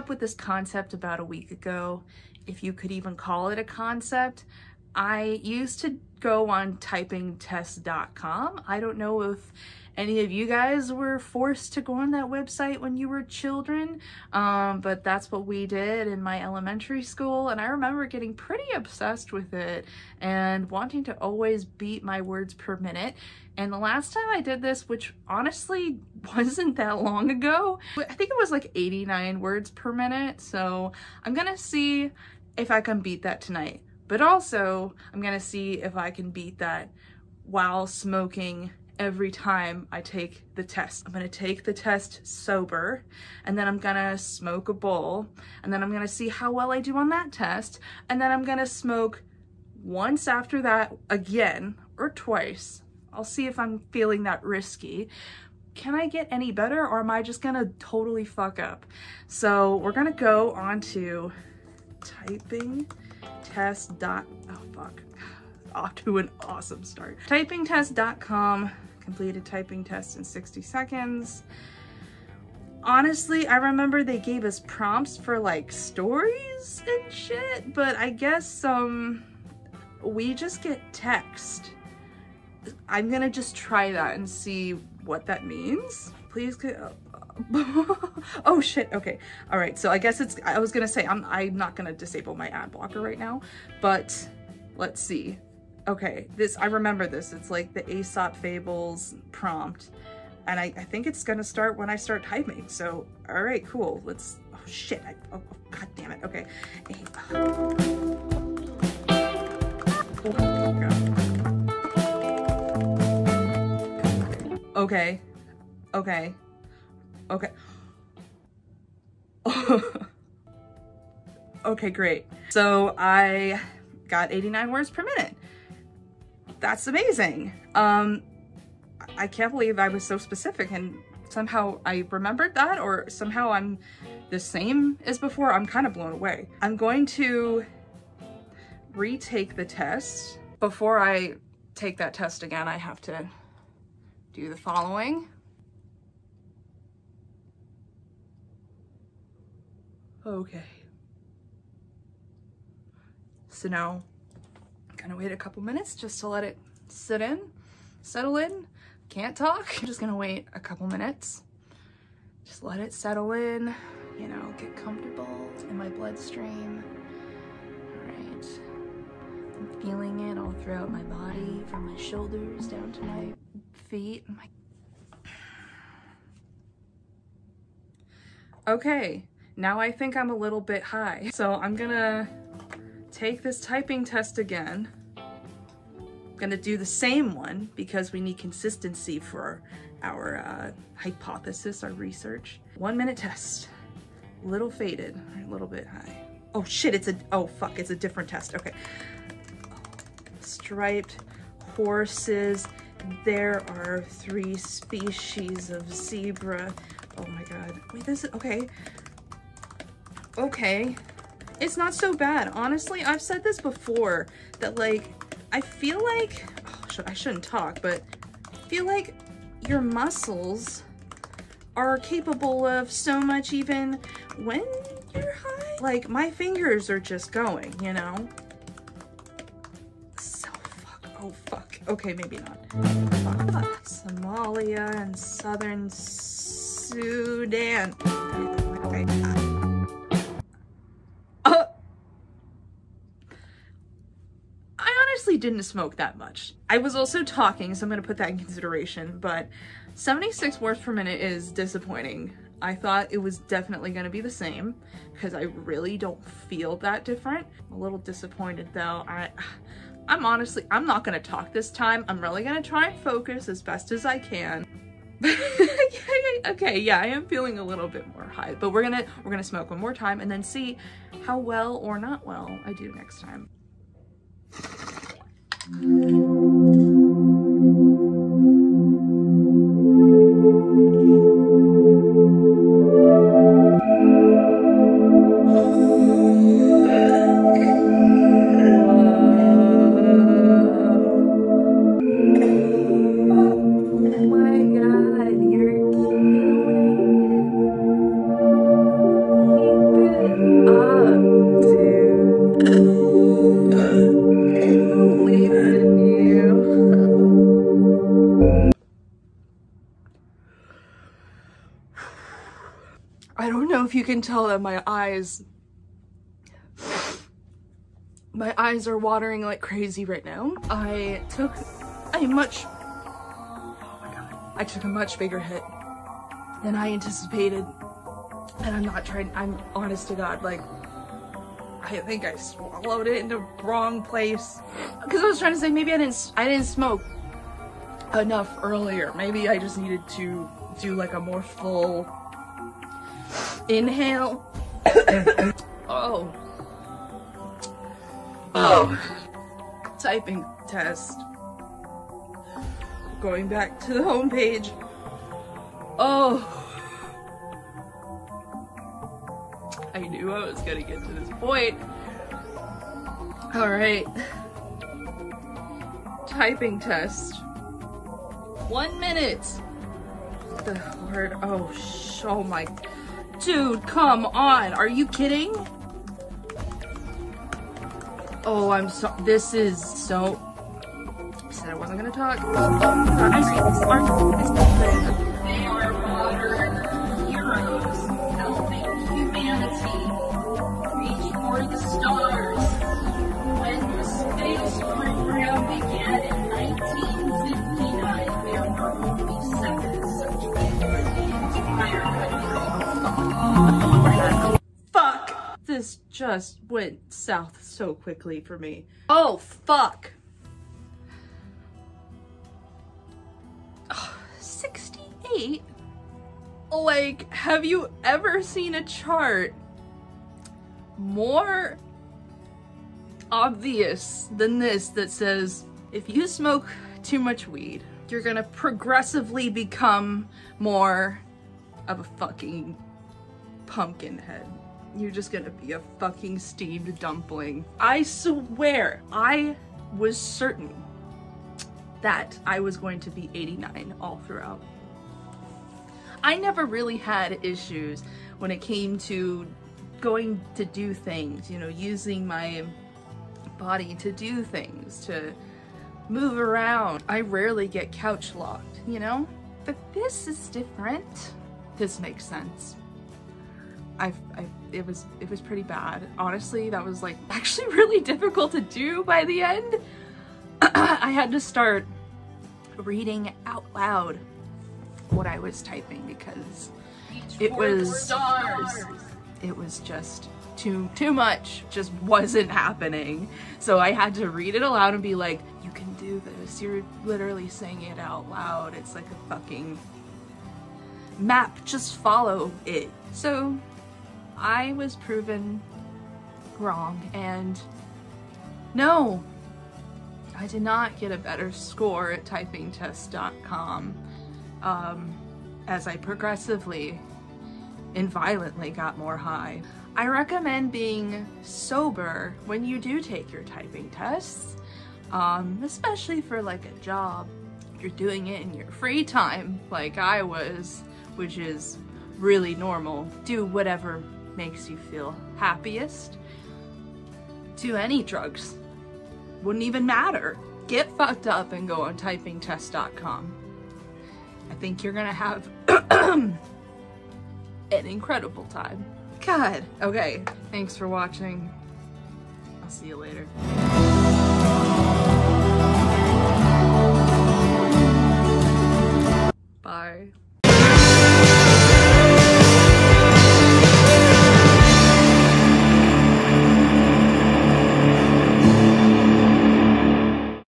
up with this concept about a week ago, if you could even call it a concept. I used to go on typingtest.com. I don't know if any of you guys were forced to go on that website when you were children, but that's what we did in my elementary school, and I remember getting pretty obsessed with it and wanting to always beat my words per minute. And the last time I did this, which honestly wasn't that long ago, I think it was like 89 words per minute, so I'm gonna see if I can beat that tonight. But also, I'm gonna see if I can beat that while smoking every time I take the test. I'm gonna take the test sober, and then I'm gonna smoke a bowl, and then I'm gonna see how well I do on that test, and then I'm gonna smoke once after that again, or twice. I'll see if I'm feeling that risky. Can I get any better, or am I just gonna totally fuck up? So we're gonna go on to off to an awesome start. Typingtest.com, completed typing test in 60 seconds. Honestly, I remember they gave us prompts for like stories and shit, but I guess we just get text. I'm gonna just try that and see what that means. Please oh shit, okay. All right, so I guess I was gonna say, I'm not gonna disable my ad blocker right now, but let's see. Okay, I remember this. It's like the Aesop Fables prompt, and I think it's gonna start when I start typing. So, all right, cool. Let's, oh shit, oh god damn it, okay. Okay, okay, okay. Okay, great. So I got 89 words per minute. That's amazing. I can't believe I was so specific and somehow I remembered that, or somehow I'm the same as before. I'm kind of blown away. I'm going to retake the test. Before I take that test again, I have to do the following. Okay. So now I'm gonna wait a couple minutes just to let it settle in. Can't talk. I'm just gonna wait a couple minutes. Just let it settle in, you know, get comfortable in my bloodstream. All right. I'm feeling it all throughout my body, from my shoulders down to my feet. Okay, now I think I'm a little bit high. So I'm gonna take this typing test again. I'm gonna do the same one because we need consistency for our hypothesis, our research. 1 minute test. A little faded, a little bit high. Oh shit, oh fuck, it's a different test, okay. Striped horses. There are 3 species of zebra. Oh my god. Wait, this is, okay. Okay. It's not so bad. Honestly, I've said this before, that like, I feel like, oh, I shouldn't talk, but I feel like your muscles are capable of so much even when you're high. Like, my fingers are just going, you know? So fuck, oh fuck. Okay, maybe not. Fuck. Somalia and Southern Sudan. Okay. Didn't smoke that much. I was also talking, so I'm gonna put that in consideration, but 76 words per minute is disappointing. I thought it was definitely gonna be the same because I really don't feel that different. I'm a little disappointed though. I'm not gonna talk this time. I'm really gonna try and focus as best as I can. Okay, yeah, I am feeling a little bit more high, but we're gonna smoke one more time and then see how well or not well I do next time. I don't know if you can tell that my eyes are watering like crazy right now. I took a much bigger hit than I anticipated. And I'm honest to God, like, I think I swallowed it in the wrong place. Because I was trying to say, maybe I didn't smoke enough earlier. Maybe I just needed to do like a more full inhale. Oh. Typing test. Going back to the homepage. Oh. I knew I was gonna get to this point. All right. Typing test. 1 minute. The word. Oh my. Dude, come on. Are you kidding? Oh, I'm so. This is so. I said I wasn't gonna talk. They are modern heroes helping humanity reach for the stars. When the space program began in 1959, there were only 7 such people in the entire country. Fuck! This just went south so quickly for me. Oh, fuck! 68? Like, have you ever seen a chart more obvious than this that says if you smoke too much weed, you're gonna progressively become more of a fucking pumpkin head. You're just gonna be a fucking steamed dumpling. I swear, I was certain that I was going to be 89 all throughout. I never really had issues when it came to going to do things, you know, using my body to do things, to move around. I rarely get couch locked, you know? But this is different. This makes sense. It was pretty bad. Honestly, that was like actually really difficult to do by the end. I had to start reading out loud what I was typing because it was just too much, just wasn't happening. So I had to read it aloud and be like, you can do this. You're literally saying it out loud. It's like a fucking map. Just follow it. So I was proven wrong, and no, I did not get a better score at typingtest.com as I progressively and violently got more high. I recommend being sober when you do take your typing tests, especially for like a job. If you're doing it in your free time like I was, which is really normal. Do whatever makes you feel happiest. Do any drugs. Wouldn't even matter. Get fucked up and go on typingtest.com. I think you're gonna have an incredible time. God. Okay, thanks for watching. I'll see you later.